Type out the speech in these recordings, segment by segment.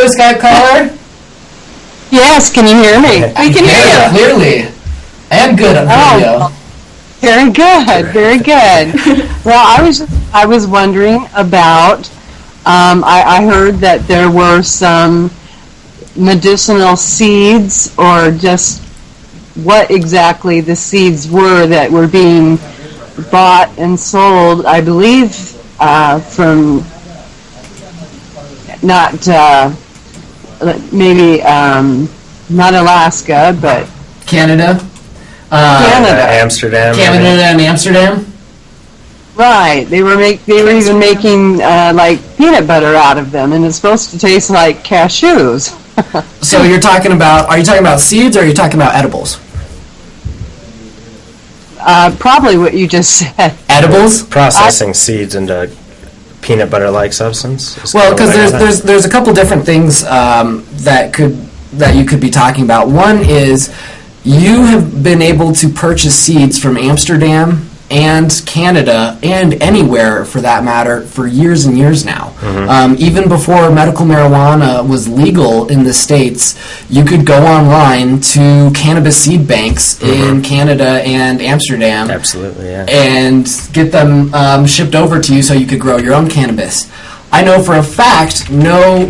Skype caller? Yes, can you hear me? We can hear you clearly. I am good on video. Very good, very good. Well, I was wondering about. I heard that there were some medicinal seeds, or just what exactly the seeds were that were being bought and sold. I believe from not maybe not Alaska, but Canada. Amsterdam. Canada and Amsterdam. Right. They were even making like peanut butter out of them, and it's supposed to taste like cashews. So are you talking about seeds, or are you talking about edibles? Probably what you just said. Edibles? Processing seeds into peanut butter-like substance. Well, because there's a couple different things that you could be talking about. One is you have been able to purchase seeds from Amsterdam and Canada and anywhere for that matter for years and years now. Even before medical marijuana was legal in the States, you could go online to cannabis seed banks in Canada and Amsterdam. Absolutely, yeah. And get them shipped over to you so you could grow your own cannabis. I know for a fact no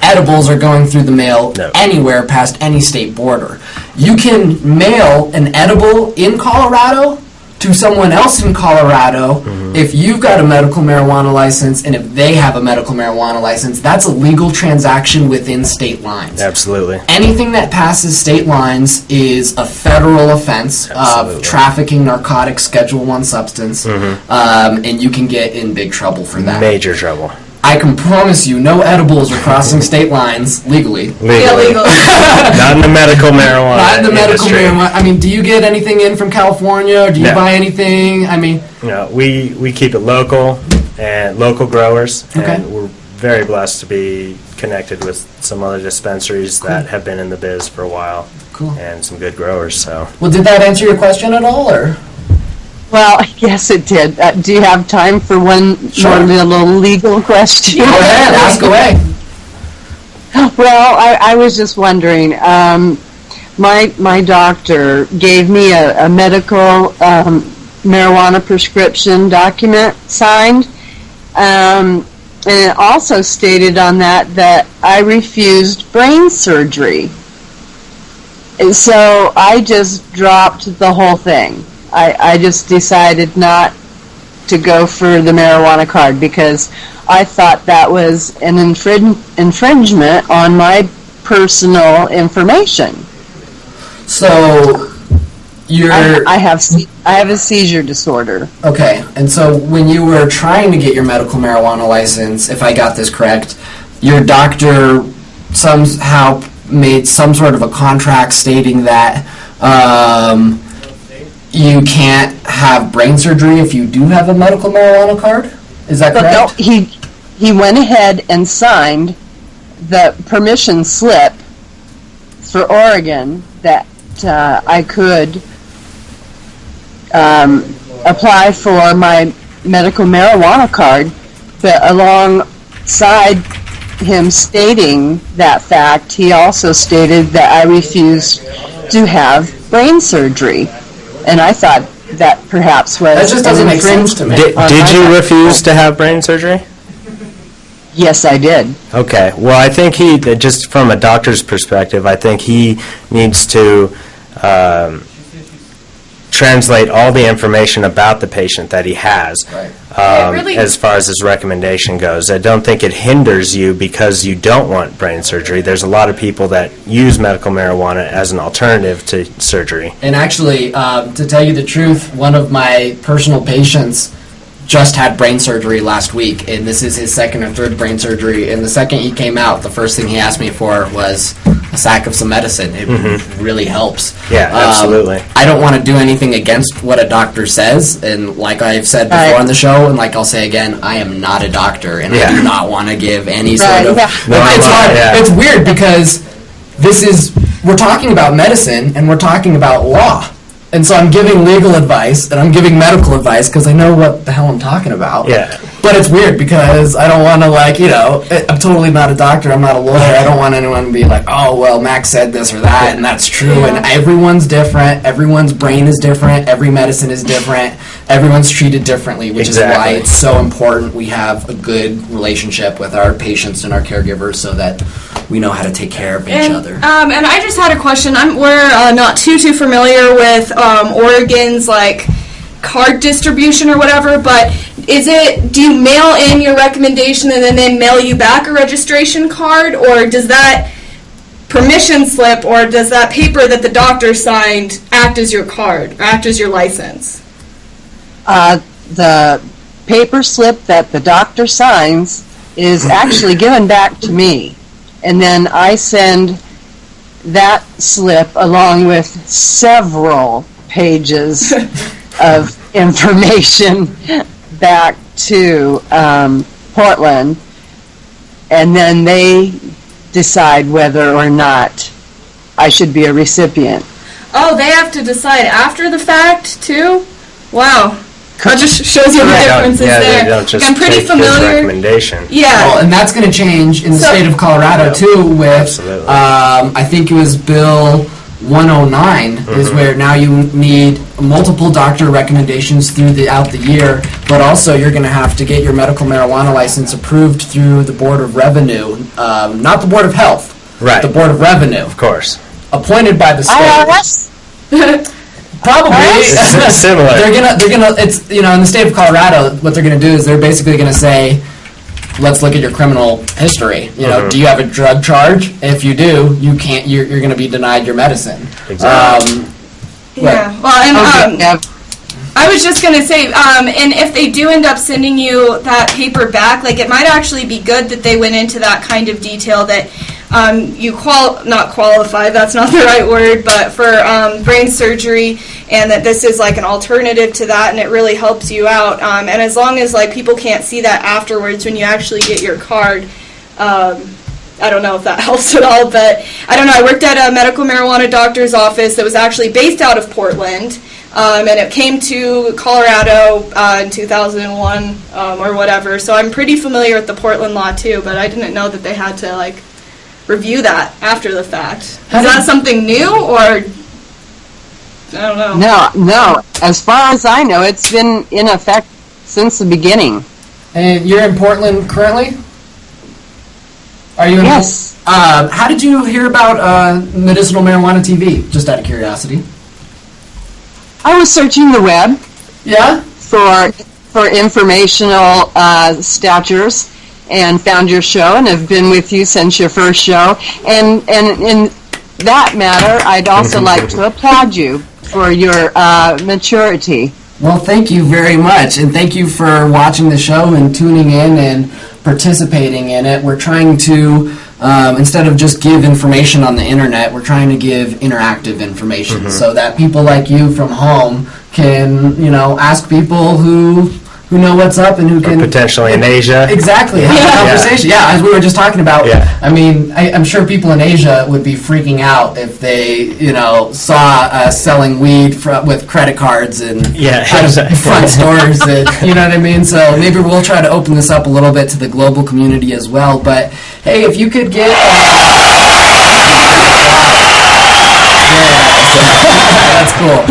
edibles are going through the mail anywhere past any state border. You can mail an edible in Colorado to someone else in Colorado if you've got a medical marijuana license and if they have a medical marijuana license. That's a legal transaction within state lines. Absolutely. Anything that passes state lines is a federal offense of trafficking narcotics Schedule 1 substance, and you can get in big trouble for that. Major trouble. I can promise you, no edibles are crossing state lines legally. Illegal. Not in the medical marijuana. Not in the medical industry. marijuana. I mean, do you get anything in from California? Or do you buy anything? I mean, no, we keep it local and local growers, and we're very blessed to be connected with some other dispensaries that have been in the biz for a while. Cool. And some good growers. So. Well, did that answer your question at all, or? Well, yes, it did. Do you have time for one more little legal question? Go ahead, ask away. Well, I was just wondering. My doctor gave me a medical marijuana prescription document signed, and it also stated on that I refused brain surgery. And so I just dropped the whole thing. I just decided not to go for the marijuana card because I thought that was an infringement on my personal information. So you're I have a seizure disorder. Okay, and so when you were trying to get your medical marijuana license, if I got this correct, your doctor somehow made some sort of a contract stating that you can't have brain surgery if you do have a medical marijuana card? Is that correct? No, he went ahead and signed the permission slip for Oregon that I could apply for my medical marijuana card, but alongside him stating that fact, he also stated that I refused to have brain surgery. And I thought that perhaps was... That just doesn't make sense to me. Did you refuse to have brain surgery? Yes, I did. Okay. Well, I think just from a doctor's perspective, I think he needs to translate all the information about the patient that he has as far as his recommendation goes. I don't think it hinders you because you don't want brain surgery. There's a lot of people that use medical marijuana as an alternative to surgery. And actually, to tell you the truth, one of my personal patients just had brain surgery last week, and this is his second or third brain surgery. And the second he came out, the first thing he asked me for was a sack of some medicine. It really helps. Yeah, absolutely. I don't want to do anything against what a doctor says, and like I've said before on the show, and like I'll say again, I am not a doctor, and I do not want to give any sort of... It's weird because we're talking about medicine, and we're talking about law. And so I'm giving legal advice, and I'm giving medical advice because I know what the hell I'm talking about. Yeah. But it's weird because I don't want to, I'm totally not a doctor. I'm not a lawyer. I don't want anyone to be like, oh, well, Max said this or that, and that's true. And everyone's different. Everyone's brain is different. Every medicine is different. Everyone's treated differently, which is why it's so important we have a good relationship with our patients and our caregivers so that we know how to take care of each other. And I just had a question. We're not too familiar with Oregon's, card distribution or whatever, but do you mail in your recommendation and then they mail you back a registration card, or does that permission slip or does that paper that the doctor signed act as your card, or act as your license? The paper slip that the doctor signs is actually given back to me, and then I send that slip along with several pages of information back to Portland, and then they decide whether or not I should be a recipient. Oh, they have to decide after the fact, too? Wow. That just shows you the differences there. They don't just I'm pretty take familiar. his recommendation. Yeah. Well, and that's going to change in the state of Colorado, too, with, I think it was Bill 109 is where now you need multiple doctor recommendations throughout the year, but also you're going to have to get your medical marijuana license approved through the Board of Revenue, not the Board of Health, Right. the Board of Revenue, Of course. appointed by the state. Probably Similar. They're gonna. It's in the state of Colorado, what they're gonna do is they're basically gonna say, let's look at your criminal history. Do you have a drug charge? If you do, you can't. You're going to be denied your medicine. Exactly. Yeah. Well, and I was just going to say, and if they do end up sending you that paper back, it might actually be good that they went into that kind of detail that you not qualify, that's not the right word, but for brain surgery, and that this is an alternative to that, and it really helps you out. And as long as people can't see that afterwards when you actually get your card, I don't know if that helps at all, but I don't know. I worked at a medical marijuana doctor's office that was actually based out of Portland, and it came to Colorado in 2001 or whatever, so I'm pretty familiar with the Portland law too, but I didn't know that they had to review that after the fact. Is that something new, or I don't know? No. As far as I know, it's been in effect since the beginning. And you're in Portland currently? Are you? Yes. How did you hear about medicinal marijuana TV? Just out of curiosity. I was searching the web. Yeah. For informational statures, and found your show, and have been with you since your first show. And in that matter, I'd also like to applaud you for your maturity. Well, thank you very much, and thank you for watching the show and tuning in and participating in it. We're trying to, instead of just give information on the internet, we're trying to give interactive information so that people like you from home can, ask people who know what's up and who can... Or potentially in Asia. Exactly. Have a conversation. Yeah, as we were just talking about. Yeah. I mean, I'm sure people in Asia would be freaking out if they, saw us selling weed with credit cards and out of front stores. You know what I mean? So maybe we'll try to open this up a little bit to the global community as well. But, hey, if you could get... That's cool.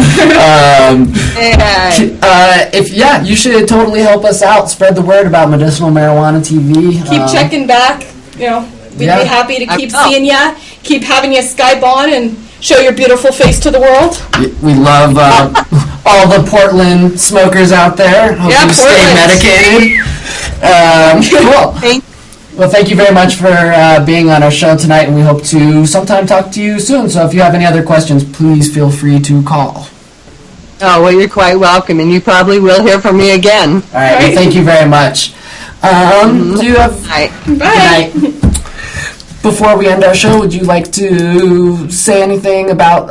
You should totally help us out. Spread the word about medicinal marijuana TV. Keep checking back. We'd be happy to keep seeing you. Keep having you Skype on and show your beautiful face to the world. We love all the Portland smokers out there. Hope you stay medicated. Cool. Well, thank you very much for being on our show tonight, and we hope to sometime talk to you soon. So if you have any other questions, please feel free to call. Oh, well, you're quite welcome, and you probably will hear from me again. All right. Well, thank you very much. Do you have... Bye. Good night. Before we end our show, would you like to say anything about...